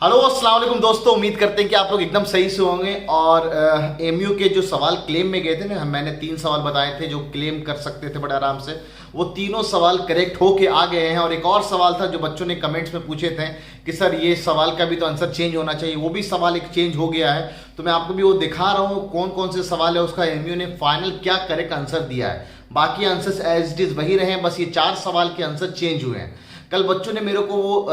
Hello अस्सलाम वालेकुम दोस्तों, उम्मीद करते हैं कि आप लोग एकदम सही से होंगे। और एमयू के जो सवाल क्लेम में गए थे ना, मैंने 3 सवाल बताए थे जो क्लेम कर सकते थे बड़े आराम से। वो तीनों सवाल करेक्ट होके आ गए हैं। और एक और सवाल था जो बच्चों ने कमेंट्स में पूछे थे कि सर ये सवाल का भी तो आंसर चेंज होना चाहिए, वो भी सवाल एक चेंज हो गया है। तो मैं आपको भी वो दिखा रहा हूँ कौन कौन से सवाल है, उसका एमयू ने फाइनल क्या करेक्ट आंसर दिया है। बाकी आंसर्स एज इट इज वही रहे, बस ये 4 सवाल के आंसर चेंज हुए हैं। कल बच्चों ने मेरे को वो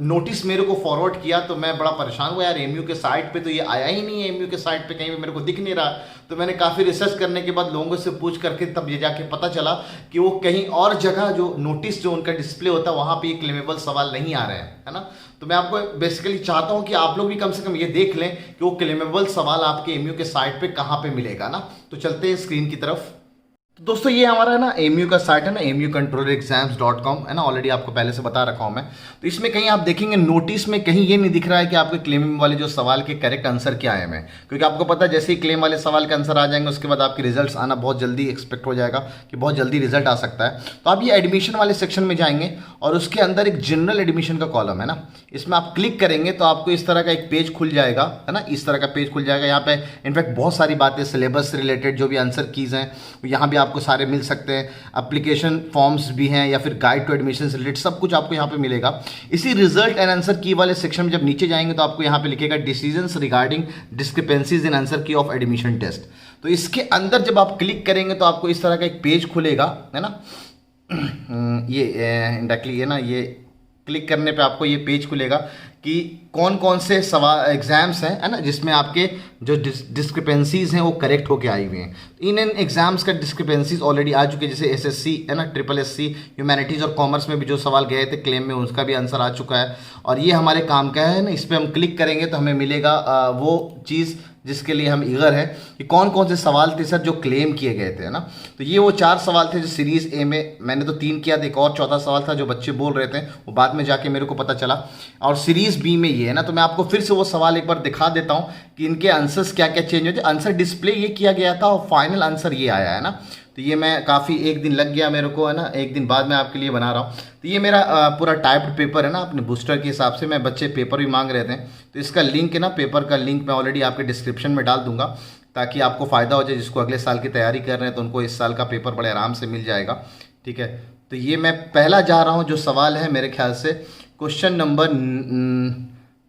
नोटिस मेरे को फॉरवर्ड किया तो मैं बड़ा परेशान हुआ यार, एमयू के साइट पे तो ये आया ही नहीं है, एमयू के साइट पे कहीं भी मेरे को दिख नहीं रहा। तो मैंने काफ़ी रिसर्च करने के बाद लोगों से पूछ करके तब ये जाके पता चला कि वो कहीं और जगह जो नोटिस जो उनका डिस्प्ले होता है वहाँ पे ये क्लेमेबल सवाल नहीं आ रहे हैं, है ना। तो मैं आपको बेसिकली चाहता हूँ कि आप लोग भी कम से कम ये देख लें कि वो क्लेमेबल सवाल आपके एमयू के साइट पे कहाँ पे मिलेगा ना। तो चलते हैं स्क्रीन की तरफ। तो दोस्तों ये हमारा है ना एमयू का साइट है ना, mucontrolexams.com है ना, ऑलरेडी आपको पहले से बता रखा हूँ मैं। तो इसमें कहीं आप देखेंगे नोटिस में कहीं ये नहीं दिख रहा है कि आपके क्लेम वाले जो सवाल के करेक्ट आंसर क्या आए हैं। क्योंकि आपको पता है जैसे ही क्लेम वाले सवाल के आंसर आ जाएंगे उसके बाद आपके रिजल्ट आना बहुत जल्दी एक्सपेक्ट हो जाएगा कि बहुत जल्दी रिजल्ट आ सकता है। तो आप ये एडमिशन वाले सेक्शन में जाएंगे और उसके अंदर एक जनरल एडमिशन का कॉलम है ना, इसमें आप क्लिक करेंगे तो आपको इस तरह का एक पेज खुल जाएगा, है ना। इस तरह का पेज खुल जाएगा। यहाँ पे इनफैक्ट बहुत सारी बातें सिलेबस से रिलेटेड जो भी आंसर कीज हैं यहाँ भी आपको सारे मिल सकते हैं। एप्लीकेशन फॉर्म्स भी हैं या फिर गाइड टू एडमिशन से रिलेटेड सब कुछ आपको यहाँ पे मिलेगा। इसी रिजल्ट एंड आंसर की वाले सेक्शन में जब नीचे जाएंगे तो आपको यहाँ पे लिखेगा decisions regarding discrepancies in answer की ऑफ एडमिशन टेस्ट। तो इसके अंदर जब आप क्लिक करेंगे तो आपको इस तरह का एक पेज खुलेगा, है ना। ये इंडायरेक्टली है ना, ये क्लिक करने पे आपको ये पेज खुलेगा कि कौन कौन से सवाल एग्जाम्स हैं, है ना, जिसमें आपके जो डिस्क्रिपेंसीज हैं वो करेक्ट होके आई हुई हैं। इन एग्जाम्स का डिस्क्रिपेंसीज ऑलरेडी आ चुके हैं, जैसे एसएससी है ना, ट्रिपल एससी, ह्यूमैनिटीज़ और कॉमर्स में भी जो सवाल गए थे क्लेम में उसका भी आंसर आ चुका है। और ये हमारे काम का है ना, इस पर हम क्लिक करेंगे तो हमें मिलेगा वो चीज़ जिसके लिए हम ईगर हैं कि कौन कौन से सवाल थे सर जो क्लेम किए गए थे, है ना। तो ये वो 4 सवाल थे जो सीरीज ए में मैंने तो 3 किया था, एक और चौथा सवाल था जो बच्चे बोल रहे थे वो बाद में जाके मेरे को पता चला। और सीरीज बी में ये है ना, तो मैं आपको फिर से वो सवाल एक बार दिखा देता हूँ कि इनके आंसर्स क्या क्या चेंज होते। आंसर डिस्प्ले ये किया गया था और फाइनल आंसर ये आया है ना। तो ये मैं काफ़ी एक दिन लग गया मेरे को, है ना, एक दिन बाद मैं आपके लिए बना रहा हूँ। तो ये मेरा पूरा टाइप्ड पेपर है ना, अपने बूस्टर के हिसाब से। मैं बच्चे पेपर भी मांग रहे थे तो इसका लिंक है ना, पेपर का लिंक मैं ऑलरेडी आपके डिस्क्रिप्शन में डाल दूंगा ताकि आपको फ़ायदा हो जाए। जिसको अगले साल की तैयारी कर रहे हैं तो उनको इस साल का पेपर बड़े आराम से मिल जाएगा, ठीक है। तो ये मैं पहला जा रहा हूँ जो सवाल है मेरे ख्याल से क्वेश्चन नंबर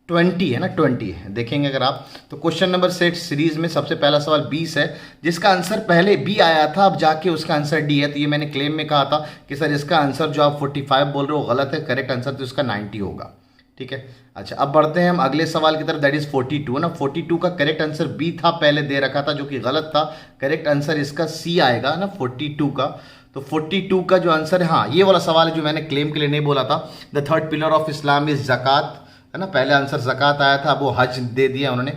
20 है ना, 20 है। देखेंगे अगर आप तो क्वेश्चन नंबर सेट सीरीज में सबसे पहला सवाल 20 है जिसका आंसर पहले बी आया था, अब जाके उसका आंसर डी है। तो ये मैंने क्लेम में कहा था कि सर इसका आंसर जो आप 45 बोल रहे हो गलत है, करेक्ट आंसर तो इसका 90 होगा, ठीक है। अच्छा अब बढ़ते हैं हम अगले सवाल की तरफ, दैट इज 42 ना। 42 का करेक्ट आंसर बी था, पहले दे रखा था जो कि गलत था। करेक्ट आंसर इसका सी आएगा ना 42 का। तो 42 का जो आंसर है, हाँ ये वाला सवाल है जो मैंने क्लेम के लिए नहीं बोला था। The third pillar of Islam is ज़कात, है ना। पहले आंसर ज़कात आया था, अब वो हज दे दिया उन्होंने।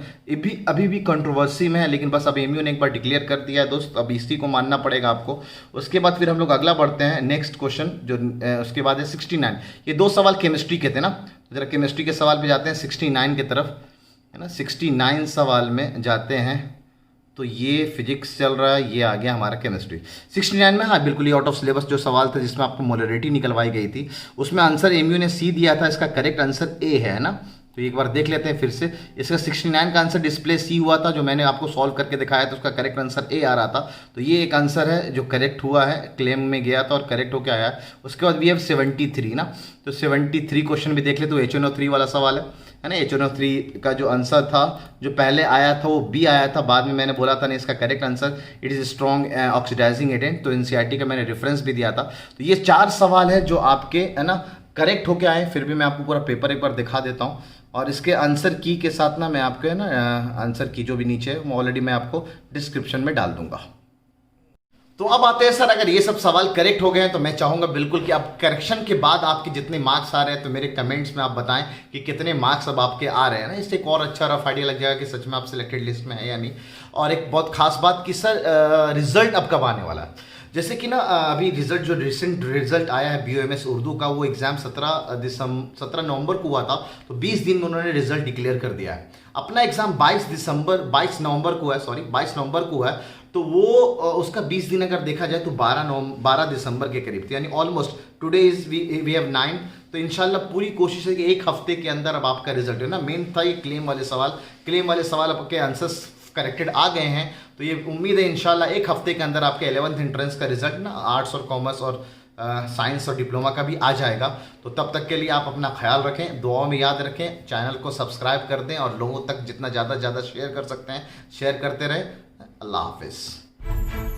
अभी भी कंट्रोवर्सी में है, लेकिन बस अब एमयू ने एक बार डिक्लेयर कर दिया है दोस्त, अब इसी को मानना पड़ेगा आपको। उसके बाद फिर हम लोग अगला बढ़ते हैं नेक्स्ट क्वेश्चन जो उसके बाद है 69। ये 2 सवाल केमिस्ट्री के थे ना, जरा केमिस्ट्री के सवाल पे जाते हैं 69 की तरफ, है ना। 69 सवाल में जाते हैं तो ये फिजिक्स चल रहा है, ये आ गया हमारा केमिस्ट्री 69 में। हाँ बिल्कुल, ये आउट ऑफ सिलेबस जो सवाल था जिसमें आपको मोलरिटी निकलवाई गई थी उसमें आंसर एमयू ने सी दिया था, इसका करेक्ट आंसर ए है ना। तो एक बार देख लेते हैं फिर से। इसका 69 का आंसर डिस्प्ले सी हुआ था, जो मैंने आपको सॉल्व करके दिखाया तो उसका करेक्ट आंसर ए आ रहा था। तो ये एक आंसर है जो करेक्ट हुआ है, क्लेम में गया था और करेक्ट होकर आया है। उसके बाद वी हैव 73 ना, तो 73 क्वेश्चन भी देख ले। तो HNO3 वाला सवाल है ना। HNO3 का जो आंसर था जो पहले आया था वो बी आया था, बाद में मैंने बोला था ना इसका correct answer it is strong oxidising agent. तो NCERT का मैंने रेफरेंस भी दिया था। तो ये 4 सवाल है जो आपके, है ना, करेक्ट होके आए। फिर भी मैं आपको पूरा पेपर एक बार दिखा देता हूँ और इसके आंसर की के साथ ना मैं आपको, है ना, आंसर की जो भी नीचे है वो ऑलरेडी मैं आपको डिस्क्रिप्शन में डाल दूंगा। तो अब आते हैं सर, अगर ये सब सवाल करेक्ट हो गए हैं तो मैं चाहूंगा बिल्कुल कि आप करेक्शन के बाद आपके जितने मार्क्स आ रहे हैं तो मेरे कमेंट्स में आप बताएं कि कितने मार्क्स अब आपके आ रहे हैं ना। इससे एक और अच्छा रफ आइडिया लग जाएगा कि सच में आप सिलेक्टेड लिस्ट में है या नहीं। और एक बहुत खास बात कि सर रिजल्ट अब कब आने वाला है। जैसे कि ना अभी रिजल्ट जो रिसेंट रिजल्ट आया है BOMS उर्दू का, वो एग्जाम 17 नवंबर को हुआ था। तो 20 दिन में उन्होंने रिजल्ट डिक्लेयर कर दिया है। अपना एग्जाम 22 नवंबर को है, 22 नवंबर को है। तो वो उसका 20 दिन अगर देखा जाए तो 12 दिसंबर के करीब थे, यानी almost today is we have 9। तो इंशाल्लाह पूरी कोशिश है कि एक हफ्ते के अंदर अब आपका रिजल्ट है ना। मेन था ये क्लेम वाले सवाल आपके आंसर्स करेक्टेड आ गए हैं, तो ये उम्मीद है इंशाल्लाह एक हफ्ते के अंदर आपके 11th एंट्रेंस का रिजल्ट ना आर्ट्स और कॉमर्स और साइंस और डिप्लोमा का भी आ जाएगा। तो तब तक के लिए आप अपना ख्याल रखें, दुआओं में याद रखें, चैनल को सब्सक्राइब कर दें और लोगों तक जितना ज़्यादा शेयर कर सकते हैं शेयर करते रहें। अल्लाह हाफिज़।